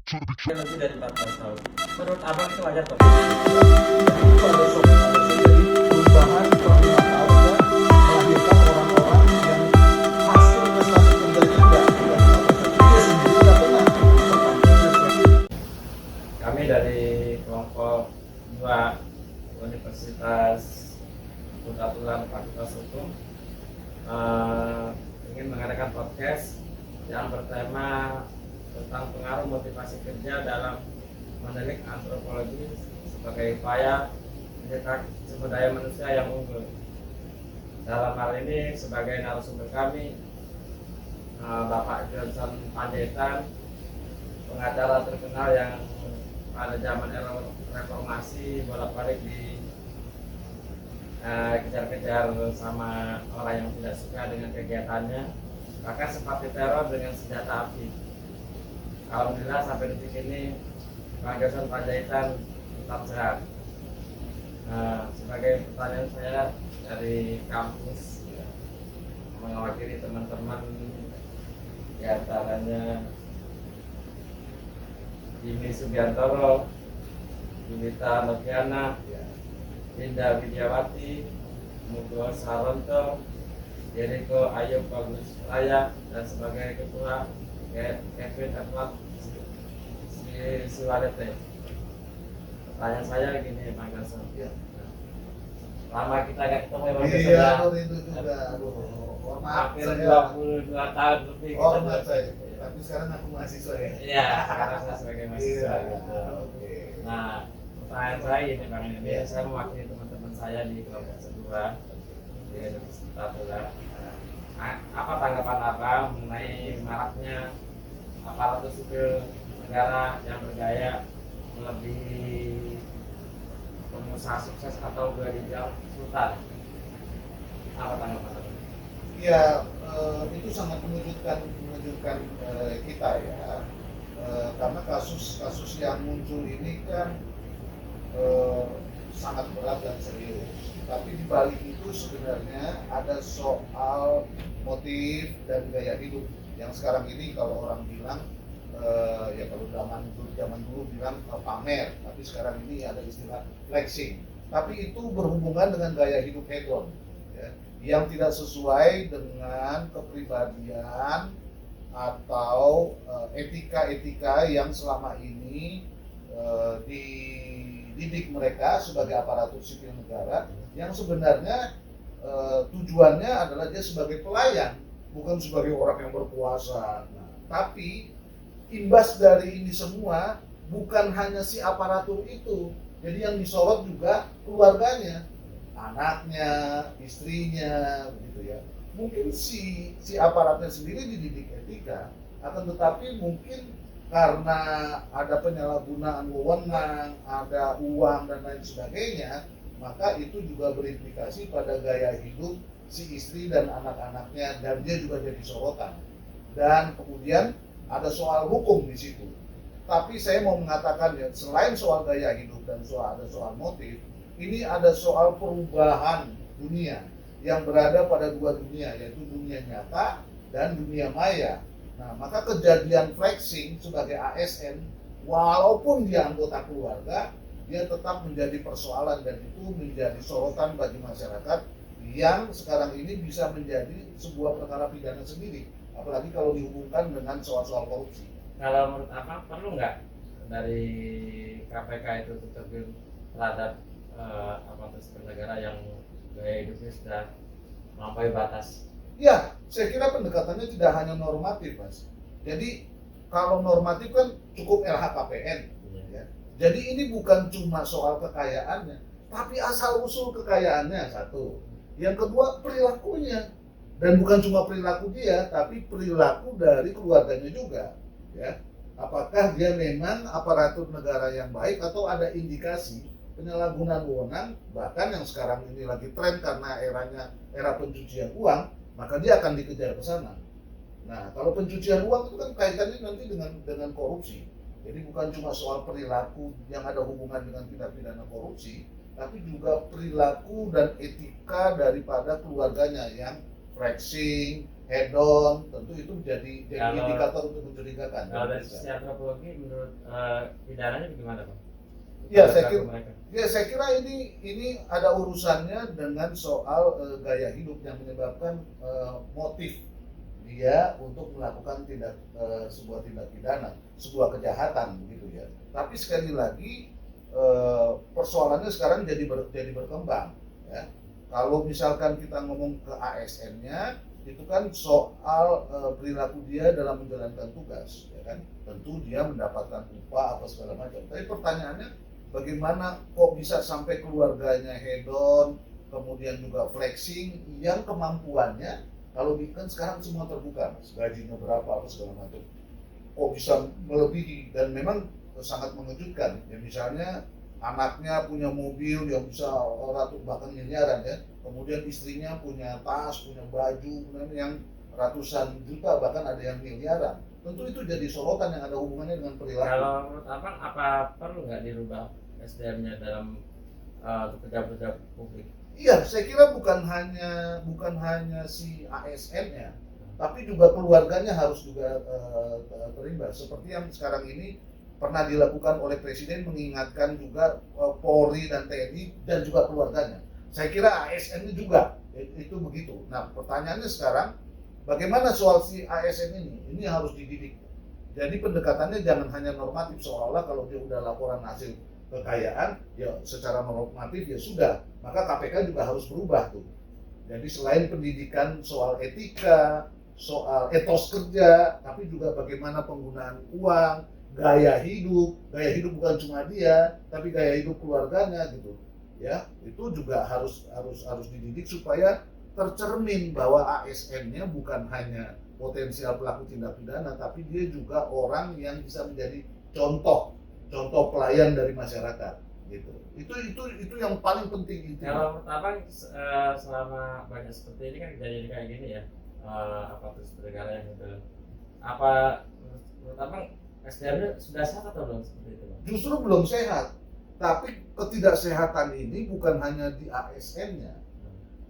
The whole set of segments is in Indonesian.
Lebih dari 14 tahun. Menurut abang itu wajar Pak? Itu ada perubahan selama 5 tahun dan melahirkan orang-orang yang hasil prestasi kerjanya enggak dia sendiri tidak pernah Kami dari kelompok 2 Universitas Tulan Fakultas Hukum ingin mengadakan podcast yang bertema tentang pengaruh motivasi kerja dalam menelik antropologi sebagai upaya mencetak sumber daya manusia yang unggul. Dalam hal ini sebagai narasumber kami Bapak Johnson Panjaitan, pengacara terkenal yang pada zaman era reformasi bolak-balik kejar-kejar sama orang yang tidak suka dengan kegiatannya, bahkan sempat diteror dengan senjata api. Alhamdulillah sampai detik ini Pak Johnson Panjaitan tetap sehat. Sebagai pertanyaan saya dari kampus mewakili teman-teman di antaranya Jimmy Sugiantoro, Yulita Noviana, Linda Widiawati, Mugo Saronto, Jericho Ayub Bagus Raya, dan sebagai ketua Kevin Edward Siwarete. Pertanyaan saya gini, Pak Johnson. Lama kita gak ketemu ya Pak Johnson. iya itu juga Hampir 22 tahun lebih kita hormat saya tapi sekarang aku mahasiswa ya Iya, sekarang saya sebagai mahasiswa. oke. Nah, pertanyaan saya ini Bang ini, saya mewakili teman-teman saya di kelompok kedua di Universitas Tulan. Apa tanggapan Abang mengenai maraknya aparatur sipil negara yang bergaya melebihi pengusaha sukses atau boleh dibilang sultan? Apa tanggapan Abang? Ya, itu sangat mengejutkan kita ya, karena kasus-kasus yang muncul ini kan sangat berat dan serius. Tapi di balik itu sebenarnya ada soal motif dan gaya hidup yang sekarang ini kalau orang bilang ya kalau zaman dulu bilang pamer, tapi sekarang ini ada istilah flexing. Tapi itu berhubungan dengan gaya hidup hedon, ya, yang tidak sesuai dengan kepribadian atau etika-etika yang selama ini dididik mereka sebagai aparatur sipil negara, yang sebenarnya tujuannya adalah dia sebagai pelayan, bukan sebagai orang yang berkuasa. Nah, tapi imbas dari ini semua bukan hanya si aparatur itu, jadi yang disorot juga keluarganya, anaknya, istrinya, begitu ya. Mungkin si aparatnya sendiri dididik etika, akan tetapi mungkin karena ada penyalahgunaan wewenang, ada uang dan lain sebagainya, maka itu juga berimplikasi pada gaya hidup si istri dan anak-anaknya, dan dia juga jadi sorotan. Dan kemudian ada soal hukum di situ. Tapi saya mau mengatakan ya, selain soal gaya hidup dan ada soal motif, ini ada soal perubahan dunia yang berada pada dua dunia, yaitu dunia nyata dan dunia maya. Nah, maka kejadian flexing sebagai ASN, walaupun dia anggota keluarga, dia tetap menjadi persoalan dan itu menjadi sorotan bagi masyarakat yang sekarang ini bisa menjadi sebuah perkara pidana sendiri, apalagi kalau dihubungkan dengan soal-soal korupsi. Kalau menurut Abang perlu nggak dari KPK itu terjun terhadap aparatur sipil negara yang gaya hidupnya sudah melampaui batas? Ya, saya kira pendekatannya tidak hanya normatif, Mas. Jadi kalau normatif kan cukup LHKPN, ya. Jadi ini bukan cuma soal kekayaannya, tapi asal usul kekayaannya satu. Yang kedua perilakunya, dan bukan cuma perilaku dia, tapi perilaku dari keluarganya juga, ya. Apakah dia memang aparatur negara yang baik atau ada indikasi penyalahgunaan wewenang, bahkan yang sekarang ini lagi tren karena era pencucian uang, maka dia akan dikejar ke sana. Nah, kalau pencucian uang itu kan kaitannya nanti dengan korupsi. Jadi bukan cuma soal perilaku yang ada hubungan dengan tindak pidana korupsi, tapi juga perilaku dan etika daripada keluarganya yang flexing, hedon, tentu itu jadi Kalau- indikator untuk mencurigakan. Kalau dari sisi antropologi, menurut pidananya bagaimana, Bang? Ya, Untuk saya pelaku kira- mereka. Ya, saya kira ini ada urusannya dengan soal gaya hidup yang menyebabkan motif dia untuk melakukan sebuah tindak pidana, sebuah kejahatan begitu ya. Tapi sekali lagi persoalannya sekarang jadi berkembang ya. Kalau misalkan kita ngomong ke ASN-nya, itu kan soal perilaku dia dalam menjalankan tugas ya kan. Tentu dia mendapatkan upah apa segala macam. Tapi pertanyaannya, bagaimana kok bisa sampai keluarganya hedon, kemudian juga flexing yang kemampuannya, kalau kan sekarang semua terbuka, Mas, gajinya berapa apa segala macam, kok bisa melebihi, dan memang sangat mengejutkan ya. Misalnya anaknya punya mobil yang bisa bahkan miliaran ya, kemudian istrinya punya tas, punya baju yang ratusan juta, bahkan ada yang miliaran. Tentu itu jadi sorotan yang ada hubungannya dengan perilaku. Kalau menurut Abang, apa perlu nggak dirubah SDM-nya dalam pejabat-pejabat publik? Iya, saya kira bukan hanya si ASN-nya, tapi juga keluarganya harus juga terlibat. Seperti yang sekarang ini pernah dilakukan oleh Presiden, mengingatkan juga Polri dan TNI dan juga keluarganya. Saya kira ASN-nya juga itu begitu. Nah, pertanyaannya sekarang, bagaimana soal si ASN ini? Ini harus dididik. Jadi pendekatannya jangan hanya normatif, seolah-olah kalau dia udah laporan hasil kekayaan, ya secara normatif ya sudah. Maka KPK juga harus berubah tuh. Jadi selain pendidikan soal etika, soal etos kerja, tapi juga bagaimana penggunaan uang, gaya hidup bukan cuma dia, tapi gaya hidup keluarganya gitu. Ya, itu juga harus dididik supaya tercermin bahwa ASN-nya bukan hanya potensial pelaku tindak pidana, tapi dia juga orang yang bisa menjadi contoh pelayan dari masyarakat gitu. Itu yang paling penting itu. Kalau menurut Abang, selama banyak seperti ini kan kejadian kayak gini ya, aparatur negara yang udah, apa menurut Abang SDM-nya sudah sehat atau belum seperti itu, Bang? Justru belum sehat. Tapi ketidaksehatan ini bukan hanya di ASN-nya,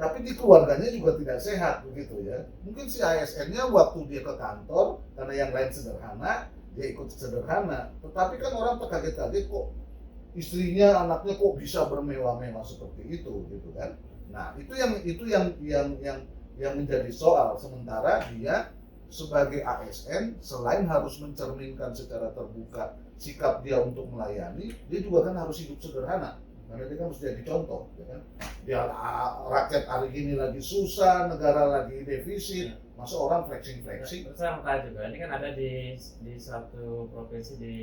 tapi di keluarganya juga tidak sehat begitu ya. Mungkin si ASN-nya waktu dia ke kantor, karena yang lain sederhana, dia ikut sederhana. Tetapi kan orang terkaget-kaget, kok istrinya, anaknya kok bisa bermewah-mewah seperti itu gitu kan. Nah, itu yang menjadi soal. Sementara dia sebagai ASN, selain harus mencerminkan secara terbuka sikap dia untuk melayani, dia juga kan harus hidup sederhana. Karena dia kan harus jadi contoh, ya kan? Dia rakyat hari ini lagi susah, negara lagi defisit, masa orang flexing. Terus saya mau tanya juga, ini kan ada di satu provinsi di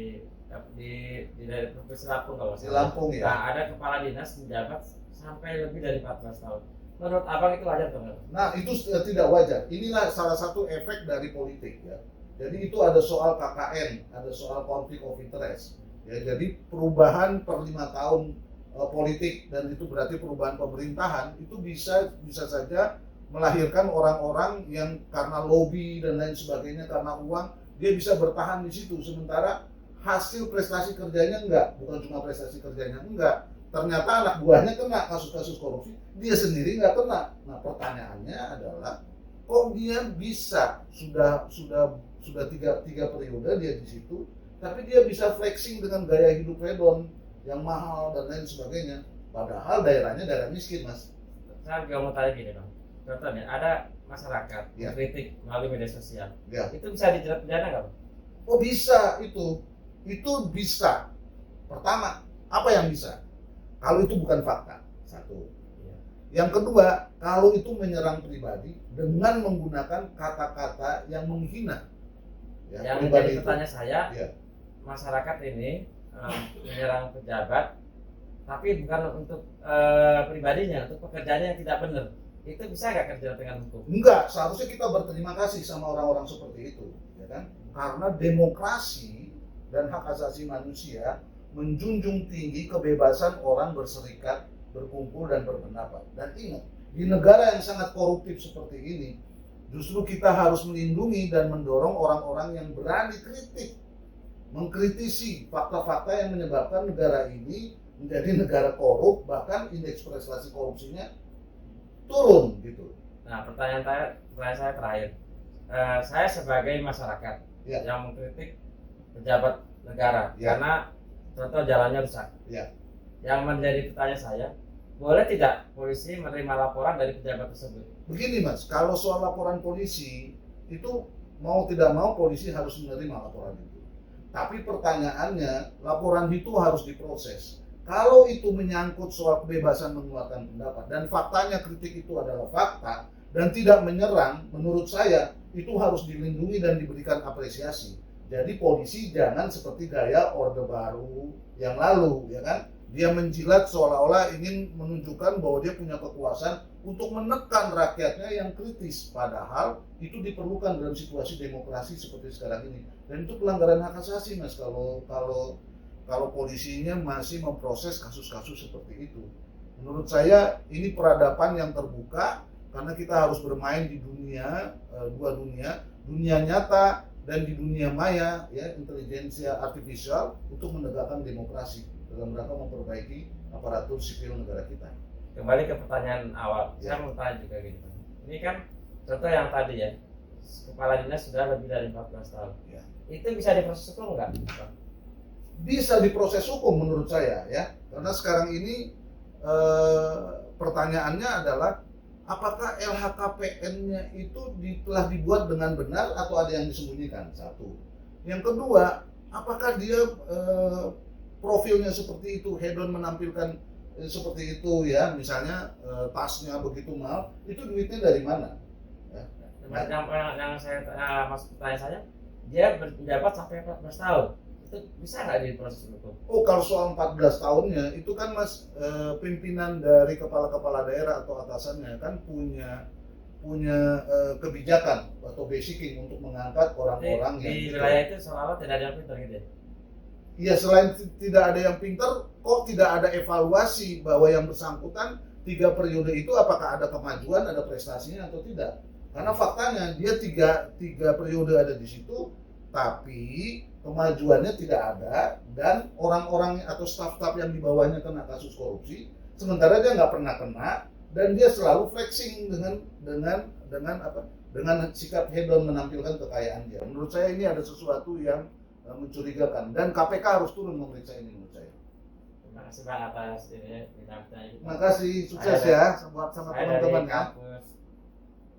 daerah provinsi Lampung kalau Di Lampung ya. Nah, ada kepala dinas menjabat sampai lebih dari 14 tahun. Menurut Abang itu wajar atau enggak? Nah, itu tidak wajar. Inilah salah satu efek dari politik ya. Jadi itu ada soal KKN, ada soal conflict of interest. Ya, jadi perubahan per 5 tahun politik, dan itu berarti perubahan pemerintahan, itu bisa saja melahirkan orang-orang yang karena lobby dan lain sebagainya, karena uang, dia bisa bertahan di situ, sementara hasil prestasi kerjanya enggak, bukan cuma prestasi kerjanya enggak, ternyata anak buahnya kena kasus-kasus korupsi, dia sendiri enggak kena. Nah, pertanyaannya adalah, kok dia bisa sudah tiga periode dia di situ, tapi dia bisa flexing dengan gaya hidup hedon yang mahal dan lain sebagainya, padahal daerahnya daerah miskin, Mas. Saya juga mau tanya gini, Bang. Contohnya ada masyarakat Ya. kritik melalui media sosial, Ya. itu bisa dijerat pidana nggak, Bang? Oh bisa, itu bisa. Pertama, apa yang bisa? Kalau itu bukan fakta, satu. Iya. Yang kedua, kalau itu menyerang pribadi dengan menggunakan kata-kata yang menghina. Ya, Yang pribadi menjadi itu. pertanyaan saya, Ya. masyarakat ini menyerang pejabat, tapi bukan untuk pribadinya, untuk pekerjaannya yang tidak benar. Itu bisa nggak kerja dengan hukum? Enggak, seharusnya kita berterima kasih sama orang-orang seperti itu, ya kan? Karena demokrasi dan hak asasi manusia menjunjung tinggi kebebasan orang berserikat, berkumpul dan berpendapat. Dan ingat, di negara yang sangat koruptif seperti ini, justru kita harus melindungi dan mendorong orang-orang yang berani kritik, mengkritisi fakta-fakta yang menyebabkan negara ini menjadi negara korup, bahkan indeks prestasi korupsinya turun gitu. Nah, pertanyaan saya terakhir. saya sebagai masyarakat Ya. yang mengkritik pejabat negara Ya. karena contoh jalannya rusak. Ya. Yang menjadi pertanyaan saya, boleh tidak polisi menerima laporan dari pejabat tersebut? Begini Mas, kalau soal laporan polisi itu mau tidak mau polisi harus menerima laporan itu. Tapi pertanyaannya, laporan itu harus diproses. Kalau itu menyangkut soal kebebasan mengeluarkan pendapat dan faktanya kritik itu adalah fakta dan tidak menyerang, menurut saya itu harus dilindungi dan diberikan apresiasi. Jadi polisi jangan seperti gaya Orde Baru yang lalu, ya kan? Dia menjilat seolah-olah ingin menunjukkan bahwa dia punya kekuasaan untuk menekan rakyatnya yang kritis, padahal itu diperlukan dalam situasi demokrasi seperti sekarang ini. Dan itu pelanggaran hak asasi Mas kalau polisinya masih memproses kasus-kasus seperti itu. Menurut saya ini peradaban yang terbuka karena kita harus bermain di dunia dua dunia nyata dan di dunia maya, ya, intelijensia artifisial untuk menegakkan demokrasi dalam rangka memperbaiki aparatur sipil negara kita. Kembali ke pertanyaan awal, Ya. saya mau tanya juga gitu. Ini kan contoh yang tadi ya, kepala dinas sudah lebih dari 14 tahun. Ya. Itu bisa diproses hukum nggak? Bisa diproses hukum menurut saya, ya, karena sekarang ini pertanyaannya adalah apakah LHKPN-nya itu telah dibuat dengan benar atau ada yang disembunyikan? Satu. Yang kedua, apakah dia profilnya seperti itu, hedon menampilkan seperti itu, ya, misalnya tasnya begitu mahal, itu duitnya dari mana? Ya. Yang saya maksud pertanyaan saya, dia menjabat sampai 14 tahun. Itu bisa nggak diproses hukum? Oh, kalau soal 14 tahunnya itu kan Mas, pimpinan dari kepala-kepala daerah atau atasannya kan punya kebijakan atau basicing untuk mengangkat orang-orang yang di wilayah itu seolah-olah tidak ada yang pintar gitu ya? Iya, selain tidak ada yang pintar, kok tidak ada evaluasi bahwa yang bersangkutan 3 periode itu apakah ada kemajuan, ada prestasinya atau tidak? Karena faktanya dia tiga periode ada di situ, tapi kemajuannya tidak ada dan orang-orang atau staf-staf yang di bawahnya kena kasus korupsi, sementara dia nggak pernah kena dan dia selalu flexing dengan sikap hedon menampilkan kekayaan dia. Menurut saya ini ada sesuatu yang mencurigakan dan KPK harus turun memeriksa ini menurut saya. Terima kasih Bang atas ini bincang-bincang itu. Terima kasih, sukses ya sama teman-teman ya.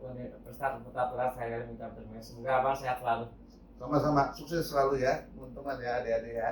Universitas Pertaturan saya minta terima kasih. Semoga Abang sehat selalu. Sama-sama, sukses selalu ya teman-teman ya, adik-adik ya.